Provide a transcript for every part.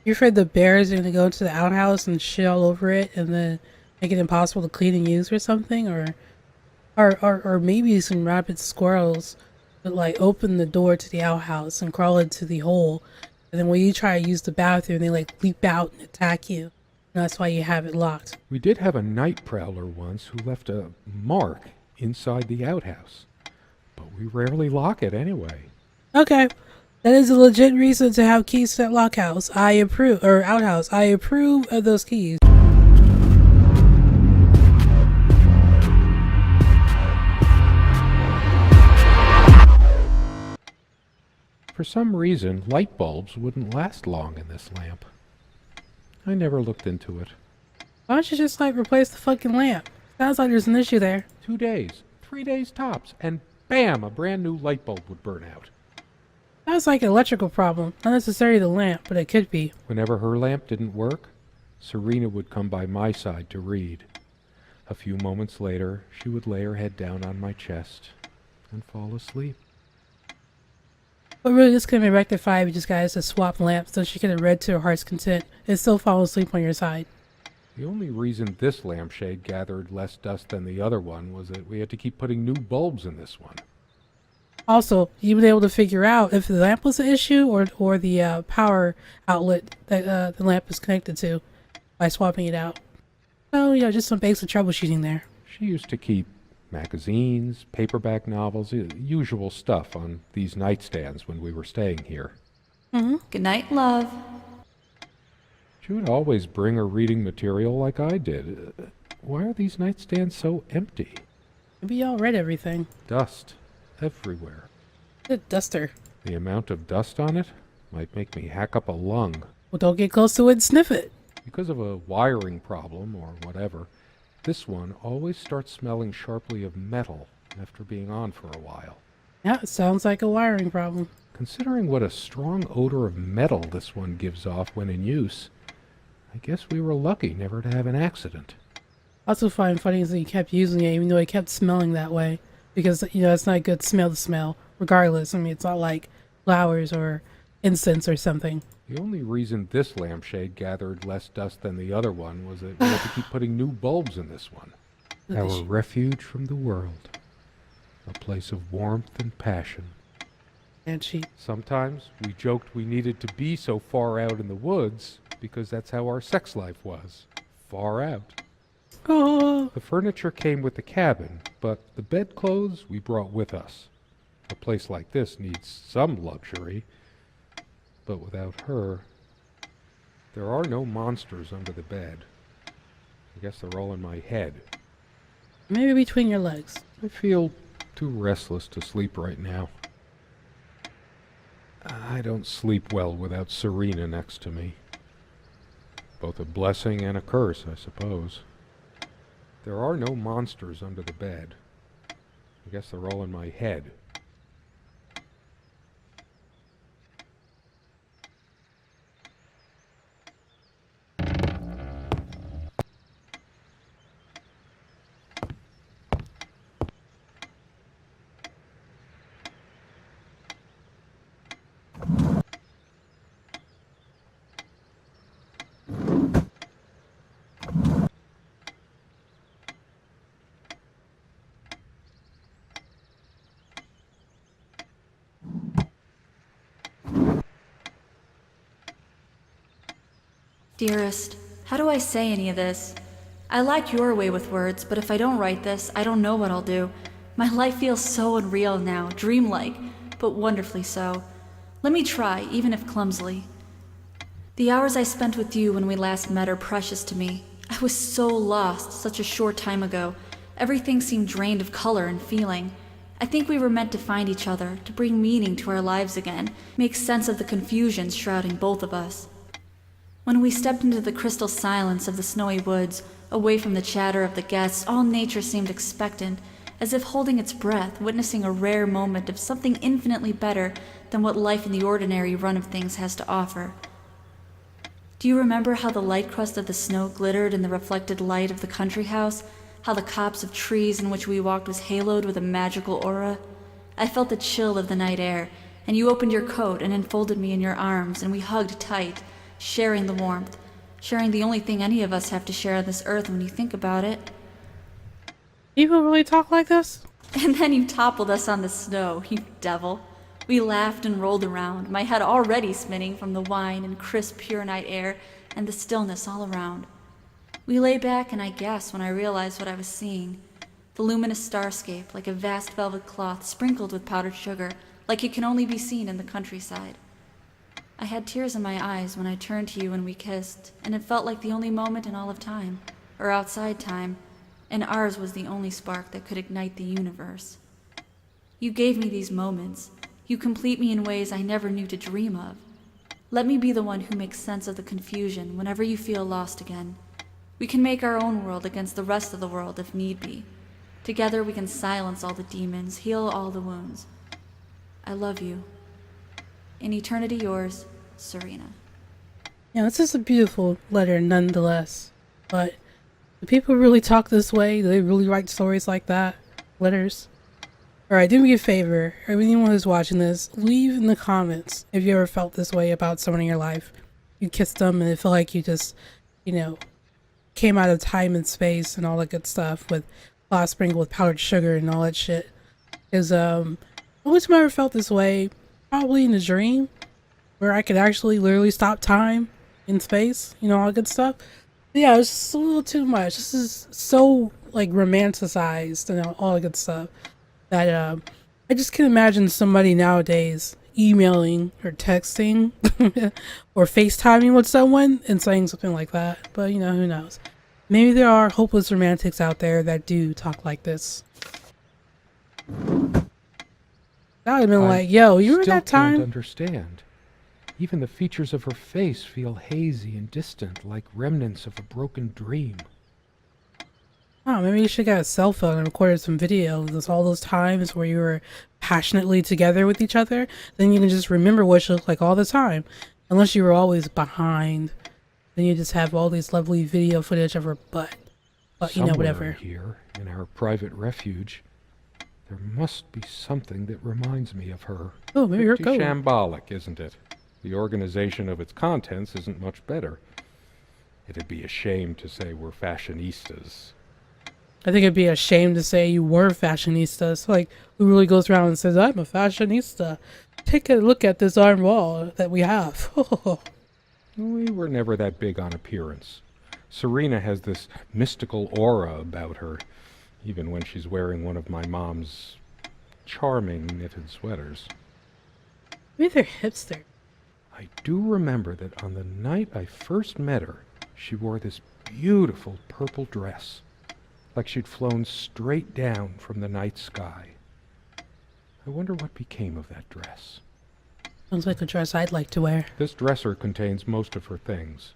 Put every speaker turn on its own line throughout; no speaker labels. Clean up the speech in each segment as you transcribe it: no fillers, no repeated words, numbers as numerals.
You afraid the bears are gonna go into the outhouse and shit all over it and then make it impossible to clean and use or something? Or maybe some rabid squirrels that like open the door to the outhouse and crawl into the hole, and then when you try to use the bathroom they like leap out and attack you. And that's why you have it locked.
We did have a night prowler once who left a mark inside the outhouse, but we rarely lock it anyway.
Okay. That is a legit reason to have keys to that lockhouse. I approve, or outhouse. I approve of those keys.
For some reason, light bulbs wouldn't last long in this lamp. I never looked into it.
Why don't you just like replace the fucking lamp? Sounds like there's an issue there.
2 days, 3 days tops, and bam, a brand new light bulb would burn out.
Sounds like an electrical problem. Not necessarily the lamp, but it could be.
Whenever her lamp didn't work, Serena would come by my side to read. A few moments later, she would lay her head down on my chest and fall asleep.
But really, this could have been rectified if you just guys to swap lamps so she could have read to her heart's content and still fall asleep on your side.
The only reason this lampshade gathered less dust than the other one was that we had to keep putting new bulbs in this one.
Also, you've been able to figure out if the lamp was the issue or the power outlet that the lamp is connected to by swapping it out. So, just some basic troubleshooting there.
She used to keep magazines, paperback novels, usual stuff on these nightstands when we were staying here.
Good night, love.
She would always bring her reading material like I did. Why are these nightstands so empty?
Maybe y'all read everything.
Dust everywhere.
The duster.
The amount of dust on it might make me hack up a lung.
Well, don't get close to it and sniff it.
Because of a wiring problem or whatever, this one always starts smelling sharply of metal after being on for a while.
Yeah, it sounds like a wiring problem.
Considering what a strong odor of metal this one gives off when in use, I guess we were lucky never to have an accident.
Also find funny is that you kept using it even though it kept smelling that way. Because, it's not a good smell to smell, regardless. I mean, it's not like flowers or incense or something.
The only reason this lampshade gathered less dust than the other one was that we had to keep putting new bulbs in this one. Our refuge from the world. A place of warmth and passion.
And she...
Sometimes we joked we needed to be so far out in the woods because that's how our sex life was. Far out.
Oh.
The furniture came with the cabin, but the bedclothes we brought with us. A place like this needs some luxury, but without her, there are no monsters under the bed. I guess they're all in my head.
Maybe between your legs.
I feel too restless to sleep right now. I don't sleep well without Serena next to me. Both a blessing and a curse, I suppose. There are no monsters under the bed. I guess they're all in my head.
Dearest, how do I say any of this? I like your way with words, but if I don't write this, I don't know what I'll do. My life feels so unreal now, dreamlike, but wonderfully so. Let me try, even if clumsily. The hours I spent with you when we last met are precious to me. I was so lost such a short time ago. Everything seemed drained of color and feeling. I think we were meant to find each other, to bring meaning to our lives again, make sense of the confusion shrouding both of us. When we stepped into the crystal silence of the snowy woods, away from the chatter of the guests, all nature seemed expectant, as if holding its breath, witnessing a rare moment of something infinitely better than what life in the ordinary run of things has to offer. Do you remember how the light crust of the snow glittered in the reflected light of the country house? How the copse of trees in which we walked was haloed with a magical aura? I felt the chill of the night air, and you opened your coat and enfolded me in your arms, and we hugged tight, sharing the warmth, sharing the only thing any of us have to share on this earth when you think about it.
People really talk like this?
And then you toppled us on the snow, you devil. We laughed and rolled around, my head already spinning from the wine and crisp, pure night air and the stillness all around. We lay back and I gasped when I realized what I was seeing. The luminous starscape, like a vast velvet cloth sprinkled with powdered sugar, like it can only be seen in the countryside. I had tears in my eyes when I turned to you and we kissed, and it felt like the only moment in all of time, or outside time, and ours was the only spark that could ignite the universe. You gave me these moments. You complete me in ways I never knew to dream of. Let me be the one who makes sense of the confusion whenever you feel lost again. We can make our own world against the rest of the world if need be. Together we can silence all the demons, heal all the wounds. I love you. In eternity yours, Serena.
Yeah, this is a beautiful letter nonetheless. But do people really talk this way? Do they really write stories like that? Letters? Alright, do me a favor. Anyone who's watching this, leave in the comments if you ever felt this way about someone in your life. You kissed them and it felt like you just, came out of time and space and all that good stuff with glass sprinkled with powdered sugar and all that shit. Because, the only time I ever felt this way, probably in a dream, where I could actually literally stop time in space, all that good stuff. But yeah, it was just a little too much. This is so, romanticized and all that good stuff that, I just can imagine somebody nowadays emailing or texting or FaceTiming with someone and saying something like that. But, who knows? Maybe there are hopeless romantics out there that do talk like this. That would have been like, yo, you remember that time?
I still can't understand. Even the features of her face feel hazy and distant, like remnants of a broken dream.
Oh, maybe you should get a cell phone and record some videos. All those times where you were passionately together with each other. Then you can just remember what she looked like all the time. Unless you were always behind. Then you just have all these lovely video footage of her butt. But, whatever.
Here, in our private refuge, there must be something that reminds me of her.
Oh, maybe her
Pretty
coat.
shambolic, isn't it? The organization of its contents isn't much better. It'd be a shame to say we're fashionistas.
I think it'd be a shame to say you were fashionistas. Like, who really goes around and says, I'm a fashionista. Take a look at this iron wall that we have.
We were never that big on appearance. Serena has this mystical aura about her, even when she's wearing one of my mom's charming knitted sweaters.
Maybe they're hipster.
I do remember that on the night I first met her, she wore this beautiful purple dress, like she'd flown straight down from the night sky. I wonder what became of that dress.
Sounds like a dress I'd like to wear.
This dresser contains most of her things.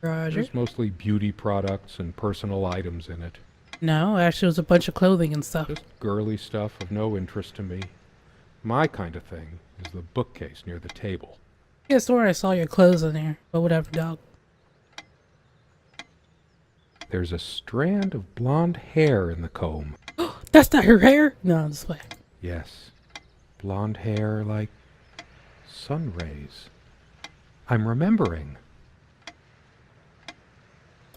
Roger.
There's mostly beauty products and personal items in it.
No, actually it was a bunch of clothing and stuff.
Just girly stuff of no interest to me. My kind of thing is the bookcase near the table.
I guess where I saw your clothes in there, but whatever, dog.
There's a strand of blonde hair in the comb.
That's not her hair? No, I'm just playing.
Yes, blonde hair like sun rays. I'm remembering.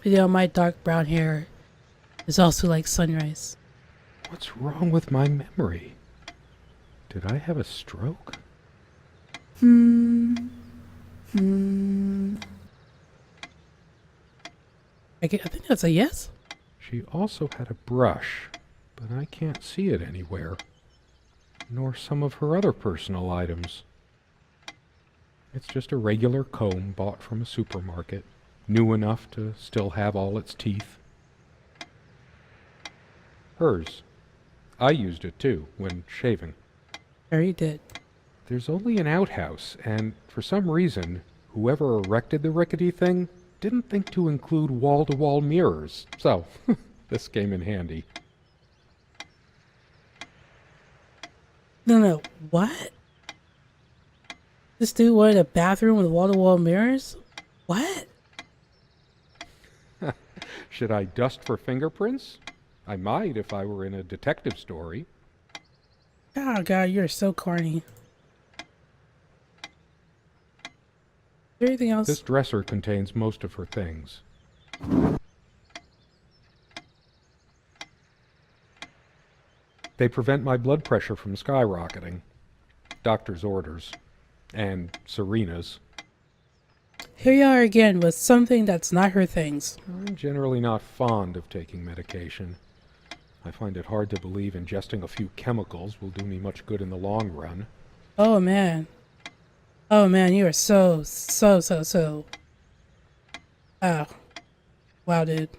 My dark brown hair is also like sunrise.
What's wrong with my memory? Did I have a stroke?
I think that's a yes.
She also had a brush, but I can't see it anywhere. Nor some of her other personal items. It's just a regular comb bought from a supermarket, new enough to still have all its teeth. Hers. I used it too, when shaving.
Sure you did.
There's only an outhouse, and for some reason, whoever erected the rickety thing didn't think to include wall-to-wall mirrors, so this came in handy.
No, what? This dude wanted a bathroom with wall-to-wall mirrors? What?
Should I dust for fingerprints? I might if I were in a detective story.
Oh god, you're so corny. there anything else?
This dresser contains most of her things. They prevent my blood pressure from skyrocketing. Doctor's orders. And Serena's.
Here you are again with something that's not her things.
I'm generally not fond of taking medication. I find it hard to believe ingesting a few chemicals will do me much good in the long run.
Oh man. Oh man, you are so. Oh. Wow, dude.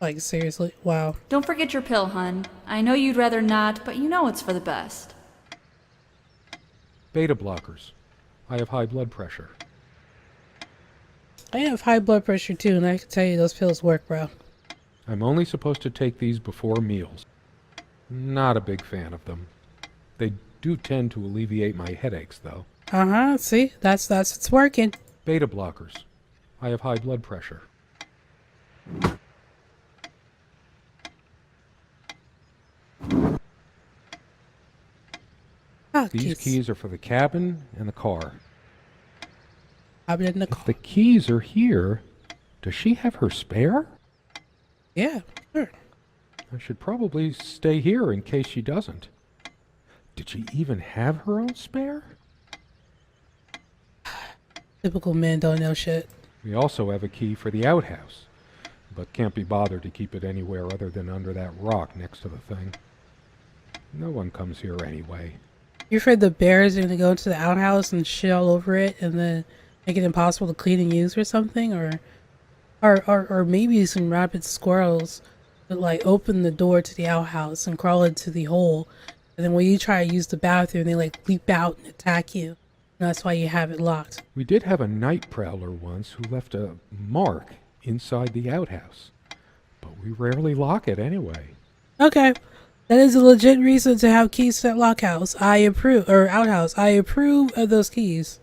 Like, seriously? Wow.
Don't forget your pill, hun. I know you'd rather not, but you know it's for the best.
Beta blockers. I have high blood pressure.
I have high blood pressure too, and I can tell you those pills work, bro.
I'm only supposed to take these before meals. Not a big fan of them. They do tend to alleviate my headaches, though.
Uh-huh, see? That's it's working.
Beta blockers. I have high blood pressure.
Oh,
These keys are for the cabin and the car.
I'm in the
If
car.
the keys are here, does she have her spare?
Yeah, sure.
I should probably stay here in case she doesn't. Did she even have her own spare?
Typical men don't know shit.
We also have a key for the outhouse, but can't be bothered to keep it anywhere other than under that rock next to the thing. No one comes here anyway.
You're afraid the bears are gonna go into the outhouse and shit all over it and then make it impossible to clean and use or something? Or maybe some rabid squirrels that like open the door to the outhouse and crawl into the hole, and then when you try to use the bathroom they like leap out and attack you. And that's why you have it locked.
We did have a night prowler once who left a mark inside the outhouse, but we rarely lock it anyway.
Okay. That is a legit reason to have keys to that lock house. I approve, or outhouse. I approve of those keys.